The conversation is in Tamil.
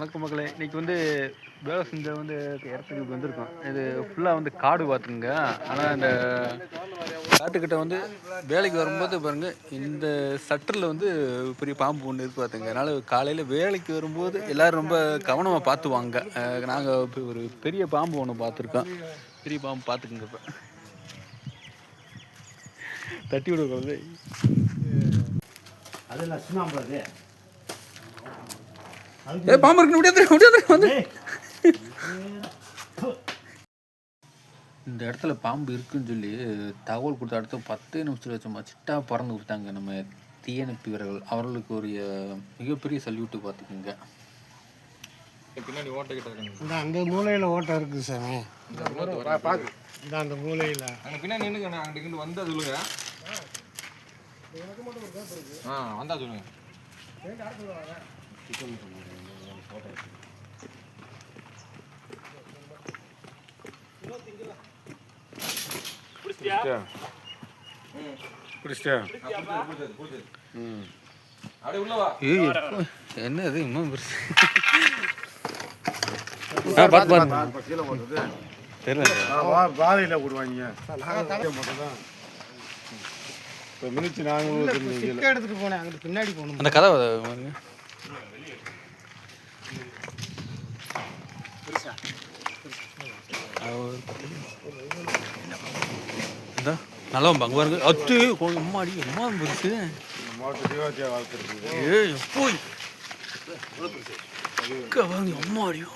வணக்கம் மக்களே. இன்றைக்கி வந்து வேலை செஞ்ச இடத்துக்கு வந்திருக்கோம். இது ஃபுல்லாக காடு பார்த்துக்குங்க. ஆனால் இந்த காட்டுக்கிட்ட வேலைக்கு வரும்போது பாருங்கள், இந்த சட்டரில் பெரிய பாம்பு ஒன்று இருக்கு பார்த்துங்க. அதனால் காலையில் வேலைக்கு வரும்போது எல்லோரும் ரொம்ப கவனமாக பார்த்து வாங்க. நாங்கள் இப்போ ஒரு பெரிய பாம்பு ஒன்று பார்த்துருக்கோம். பெரிய பாம்பு பார்த்துக்குங்க. இப்போ தட்டி விடுறது அதெல்லாம் சுண்ணாம்பு. பாம்பு இருக்கு, முடியாது. இந்த இடத்துல பாம்பு இருக்குன்னு சொல்லி தகவல் கொடுத்த அடுத்த 10 நிமிஷத்துல சும்மா சிட்டா பறந்து கொடுத்தாங்க நம்ம தீயணைப்பு வீரர்கள். அவர்களுக்கு ஒரு மிகப்பெரிய சல்யூட்டு பார்த்துக்குங்க. பின்னாடி ஓட்டை கிட்ட இருக்கு. அந்த மூலையில் ஓட்டை இருக்குது சாமி. இந்த அந்த மூலையில் அங்கே பின்னாடி நின்றுங்க. அங்கிட்டு வந்தால் சொல்லுங்க. வந்தா சொல்லுங்க. என்ன இது இன்னும் பாதையில் போடுவாங்க. எடுத்துட்டு போனேன். அங்கிட்டு பின்னாடி போகணும். அந்த கதை நல்லா அங்கே பாருங்க. அத்து அம்மாடி அம்மா பெருசு. எப்போ அம்மாடியும்